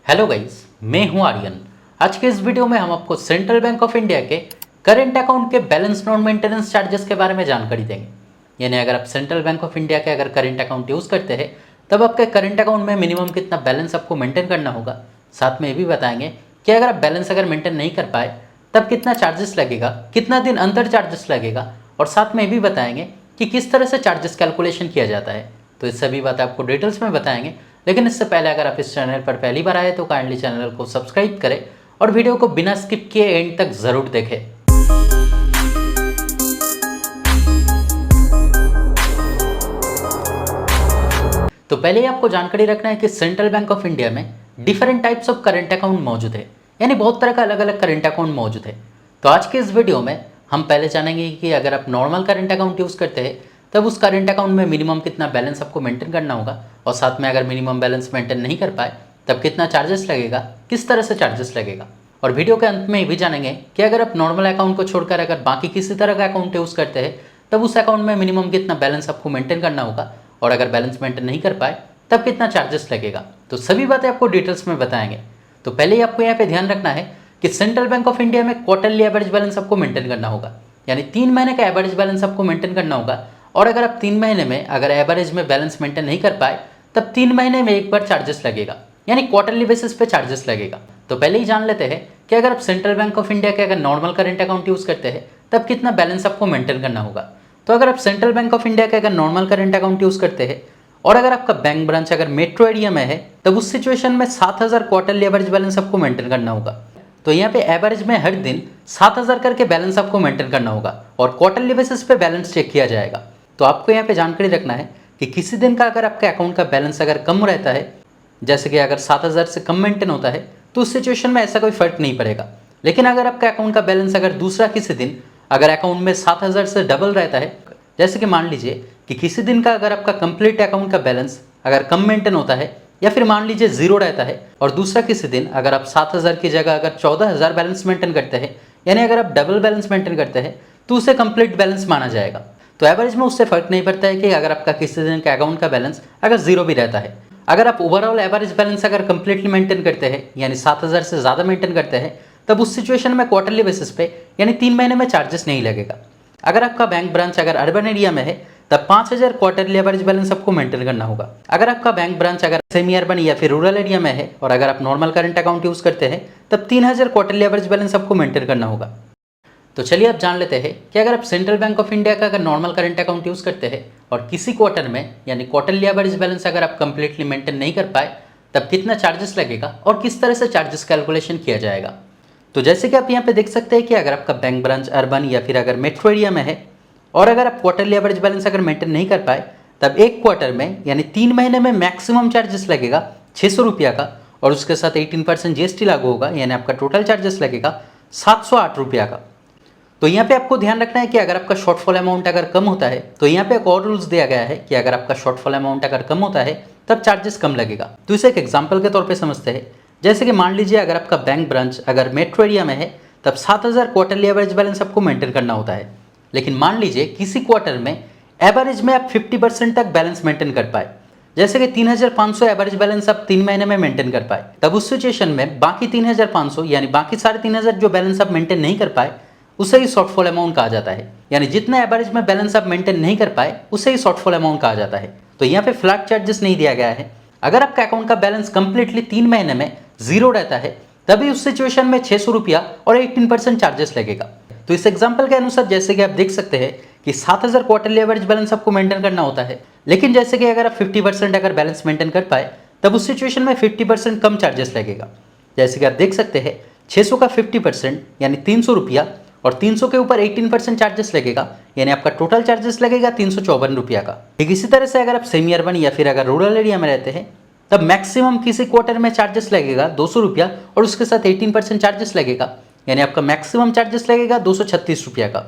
Hello guys, मैं हूं आर्यन। आज के इस वीडियो में हम आपको सेंट्रल बैंक ऑफ इंडिया के करेंट अकाउंट के बैलेंस नॉन मेंटेनेंस चार्जेस के बारे में जानकारी देंगे। यानी अगर आप सेंट्रल बैंक ऑफ इंडिया के अगर करेंट अकाउंट यूज़ करते हैं तब आपके करेंट अकाउंट में मिनिमम कितना बैलेंस आपको मेंटेन करना होगा। साथ में ये भी बताएंगे कि अगर आप बैलेंस अगर मेंटेन नहीं कर पाए तब कितना चार्जेस लगेगा, कितना दिन अंतर चार्जेस लगेगा, और साथ में ये भी बताएंगे कि किस तरह से चार्जेस कैलकुलेशन किया जाता है। तो ये सभी बातें आपको डिटेल्स में बताएंगे। लेकिन इससे पहले अगर आप इस चैनल पर पहली बार आए तो काइंडली चैनल को सब्सक्राइब करें और वीडियो को बिना स्किप किए एंड तक ज़रूर देखें। तो पहले ही आपको जानकारी रखना है कि सेंट्रल बैंक ऑफ इंडिया में different types of current account मौजूद है, यानी बहुत तरह का अलग अलग करेंट अकाउंट मौजूद है। तो आज के इस वीडियो में हम पहले जानेंगे कि अगर आप नॉर्मल करेंट अकाउंट यूज़ करते हैं तब उस करेंट अकाउंट में मिनिमम कितना बैलेंस आपको मेंटेन करना होगा, और साथ में अगर मिनिमम बैलेंस मेंटेन नहीं कर पाए तब कितना चार्जेस लगेगा, किस तरह से चार्जेस लगेगा। और वीडियो के अंत में ये भी जानेंगे कि अगर आप नॉर्मल अकाउंट को छोड़कर अगर बाकी किसी तरह का अकाउंट यूज़ करते हैं तब उस अकाउंट में मिनिमम कितना बैलेंस आपको मेंटेन करना होगा, और अगर बैलेंस मेंटेन नहीं कर पाए तब कितना चार्जेस लगेगा। तो सभी बातें आपको डिटेल्स में बताएंगे। तो पहले ही आपको यहाँ पे ध्यान रखना है कि सेंट्रल बैंक ऑफ इंडिया में क्वार्टरली एवरेज बैलेंस आपको मेंटेन करना होगा, यानी 3 महीने का एवरेज बैलेंस आपको मेंटेन करना होगा। और अगर आप 3 महीने में अगर एवरेज में बैलेंस मेंटेन नहीं कर पाए तब 3 महीने में एक बार चार्जेस लगेगा, यानी क्वार्टरली बेसिस पे चार्जेस लगेगा। तो पहले ही जान लेते हैं कि अगर आप सेंट्रल बैंक ऑफ इंडिया के अगर नॉर्मल करेंट अकाउंट यूज़ करते हैं तब कितना बैलेंस आपको मेंटेन करना होगा। तो अगर आप सेंट्रल बैंक ऑफ इंडिया के अगर नॉर्मल करेंट अकाउंट यूज़ करते हैं और अगर आपका बैंक ब्रांच अगर मेट्रो एरिया में है तब उस सिचुएशन में 7000 क्वार्टरली एवरेज बैलेंस आपको मेंटेन करना होगा। तो यहाँ पे एवरेज में हर दिन 7000 करके बैलेंस आपको मेंटेन करना होगा और क्वार्टरली बेसिस पे बैलेंस चेक किया जाएगा। तो आपको यहाँ पे जानकारी रखना है कि किसी दिन का अगर आपके अकाउंट का बैलेंस अगर कम रहता है, जैसे कि अगर 7000 से कम मेंटेन होता है तो उस सिचुएशन में ऐसा कोई फर्क नहीं पड़ेगा। लेकिन अगर आपका अकाउंट का बैलेंस अगर दूसरा किसी दिन अगर अकाउंट में 7000 से डबल रहता है, जैसे कि मान लीजिए कि किसी दिन का अगर आपका कंप्लीट अकाउंट का बैलेंस अगर कम मेंटेन होता है या फिर मान लीजिए जीरो रहता है, और दूसरा किसी दिन अगर आप 7000 की जगह अगर 14000 बैलेंस मेंटेन करते हैं, यानी अगर आप डबल बैलेंस मेंटेन करते हैं तो उसे कंप्लीट बैलेंस माना जाएगा। तो एवरेज में उससे फर्क नहीं पड़ता है कि अगर आपका किसी दिन का अकाउंट का बैलेंस अगर जीरो भी रहता है। अगर आप ओवरऑल एवरेज बैलेंस अगर कंप्लीटली मेंटेन करते हैं, यानी 7000 से ज़्यादा मेंटेन करते हैं, तब उस सिचुएशन में क्वार्टरली बेसिस पे यानी 3 महीने में चार्जेस नहीं लगेगा। अगर आपका बैंक ब्रांच अगर अर्बन एरिया में है तब 5000 क्वार्टरली एवरेज बैलेंस आपको मेंटेन करना होगा। अगर आपका बैंक ब्रांच अगर सेमी अर्बन या फिर रूरल एरिया में है और अगर आप नॉर्मल करंट अकाउंट यूज़ करते हैं तब 3000 क्वार्टरली एवरेज बैलेंस आपको मेंटेन करना होगा। तो चलिए आप जान लेते हैं कि अगर आप सेंट्रल बैंक ऑफ इंडिया का अगर नॉर्मल करंट अकाउंट यूज़ करते हैं और किसी क्वार्टर में यानी क्वार्टरली एवरेज बैलेंस अगर आप कंप्लीटली मेंटेन नहीं कर पाए तब कितना चार्जेस लगेगा और किस तरह से चार्जेस कैलकुलेशन किया जाएगा। तो जैसे कि आप यहाँ पे देख सकते हैं कि अगर आपका बैंक ब्रांच अर्बन या फिर अगर मेट्रो एरिया में है और अगर आप क्वार्टरली एवरेज बैलेंस अगर मेंटेन नहीं कर पाए तब एक क्वार्टर में यानी 3 महीने में मैक्सिमम चार्जेस लगेगा 600 रुपया का, और उसके साथ 18% जीएसटी लागू होगा, यानी आपका टोटल चार्जेस लगेगा 708 रुपया का। तो यहाँ पे आपको ध्यान रखना है कि अगर आपका शॉर्टफॉल अमाउंट अगर कम होता है तो यहाँ पे एक और रूल्स दिया गया है कि अगर आपका शॉर्टफॉल अमाउंट अगर कम होता है तब चार्जेस कम लगेगा। तो इसे एक एग्जाम्पल के तौर पे समझते हैं। जैसे कि मान लीजिए अगर आपका बैंक ब्रांच अगर मेट्रो एरिया में है तब 7000 क्वार्टरली एवरेज बैलेंस आपको मेंटेन करना होता है। लेकिन मान लीजिए किसी क्वार्टर में एवरेज में आप 50% तक बैलेंस मेंटेन कर पाए, जैसे कि 3500 एवरेज बैलेंस आप 3 महीने में मेंटेन कर पाए, तब उस सिचुएशन में बाकी 3500 यानी बाकी 3500 जो बैलेंस आप मेंटेन नहीं कर पाए उसे ही शॉर्टफॉल अमाउंट कहा जाता है। यानी जितना एवरेज में बैलेंस आप मेंटेन नहीं कर पाए उसे ही शॉर्टफॉल अमाउंट कहा जाता है। तो यहाँ पे फ्लैट चार्जेस नहीं दिया गया है। अगर आपका अकाउंट का बैलेंस कंप्लीटली 3 महीने में जीरो रहता है तभी उस सिचुएशन में 600 रुपया और 18% चार्जेस लगेगा। तो इस एग्जाम्पल के अनुसार जैसे कि आप देख सकते हैं कि 7000 क्वार्टरली एवरेज बैलेंस आपको मेंटेन करना होता है, लेकिन जैसे कि अगर आप 50% अगर बैलेंस मेंटेन कर पाए तब उस सिचुएशन में 50% कम चार्जेस लगेगा। जैसे कि आप देख सकते हैं 600 का 50% यानी 300 रुपया, और 300 के ऊपर 18% चार्जेस लगेगा, यानी आपका टोटल चार्जेस लगेगा 354 रुपया का। ठीक इसी तरह से अगर आप सेमी अर्बन या फिर अगर रूरल एरिया में रहते हैं तब मैक्सिमम किसी क्वार्टर में चार्जेस लगेगा 200 रुपया और उसके साथ 18% चार्जेस लगेगा, यानी आपका मैक्सिमम चार्जेस लगेगा 236 रुपया का।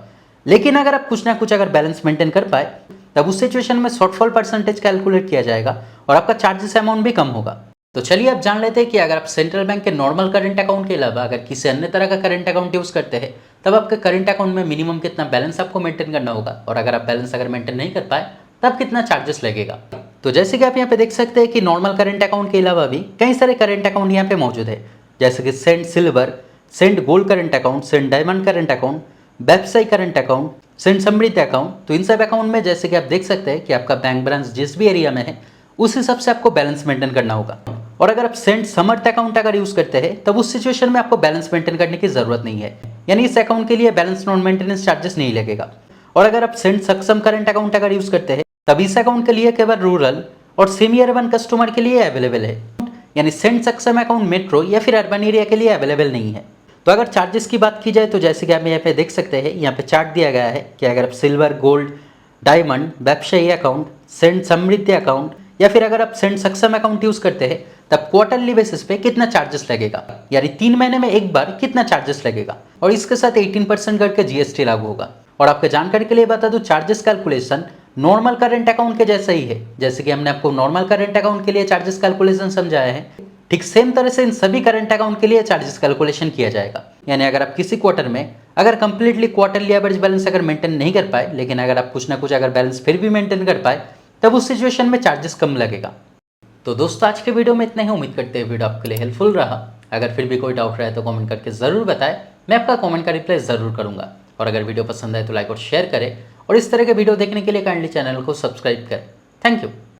लेकिन अगर आप कुछ ना कुछ अगर बैलेंस मेंटेन कर पाए तब उस सिचुएशन में शॉर्टफॉल परसेंटेज कैलकुलेट किया जाएगा और आपका चार्जेस अमाउंट भी कम होगा। तो चलिए आप जान लेते हैं कि अगर आप सेंट्रल बैंक के नॉर्मल करंट अकाउंट के अलावा अगर किसी अन्य तरह का करंट अकाउंट यूज़ करते हैं तब आपके करंट अकाउंट में मिनिमम कितना बैलेंस आपको मेंटेन करना होगा, और अगर आप बैलेंस अगर मेंटेन नहीं कर पाए तब कितना चार्जेस लगेगा। तो जैसे कि आप यहाँ पे देख सकते हैं कि नॉर्मल करंट अकाउंट के अलावा भी कई सारे करंट अकाउंट यहाँ पे मौजूद है, जैसे कि cent silver, cent gold current account, cent diamond current account, व्यवसाय current account, cent Samriddhi account. तो इन सब अकाउंट में जैसे कि आप देख सकते हैं कि आपका बैंक बैलेंस जिस भी एरिया में है उस हिसाब से आपको बैलेंस मेंटेन करना होगा। और अगर आप सेंट समर्थ अकाउंट अगर यूज करते हैं तब उस सिचुएशन में आपको बैलेंस मेंटेन करने की जरूरत नहीं है, यानी इस अकाउंट के लिए बैलेंस नॉन मेंटेनेंस चार्जेस नहीं लगेगा। और अगर आप सेंट सक्षम करंट अकाउंट अगर यूज करते हैं तब इस अकाउंट के लिए केवल रूरल और सेमी अर्बन कस्टमर के लिए अवेलेबल है, यानी सेंट सक्षम अकाउंट मेट्रो या फिर अर्बन एरिया के लिए अवेलेबल नहीं है। तो अगर चार्जेस की बात की जाए तो जैसे कि आप यहाँ पे देख सकते हैं, यहाँ पे चार्ट दिया गया है कि अगर आप सिल्वर, गोल्ड, डायमंड, व्यवसायी अकाउंट, सेंट समृद्धि अकाउंट या फिर अगर आप सेंट सक्षम अकाउंट यूज करते हैं तब क्वार्टरली बेसिस पे कितना चार्जेस लगेगा, यानी 3 महीने में एक बार कितना चार्जेस लगेगा, और इसके साथ 18% करके जीएसटी लागू होगा। और आपके जानकारी के लिए बता दूं, charges calculation normal current account के जैसा ही है। जैसे कि हमने आपको नॉर्मल करंट अकाउंट के लिए चार्जेस कैलकुलेशन समझाया है, ठीक सेम तरह से इन सभी करंट अकाउंट के लिए चार्जेस कैलकुलेशन किया जाएगा। यानी अगर आप किसी क्वार्टर में अगर कंप्लीटली क्वार्टरली एवरेज बैलेंस अगर मेंटेन नहीं कर पाए, लेकिन अगर आप कुछ ना कुछ अगर बैलेंस फिर भी मेंटेन कर पाए, तब उस सिचुएशन में चार्जेस कम लगेगा। तो दोस्तों आज के वीडियो में इतना ही। उम्मीद करते हैं वीडियो आपके लिए हेल्पफुल रहा। अगर फिर भी कोई डाउट रहा है तो कमेंट करके ज़रूर बताएं, मैं आपका कमेंट का रिप्लाई ज़रूर करूंगा। और अगर वीडियो पसंद आए तो लाइक और शेयर करें, और इस तरह के वीडियो देखने के लिए काइंडली चैनल को सब्सक्राइब करें। Thank you.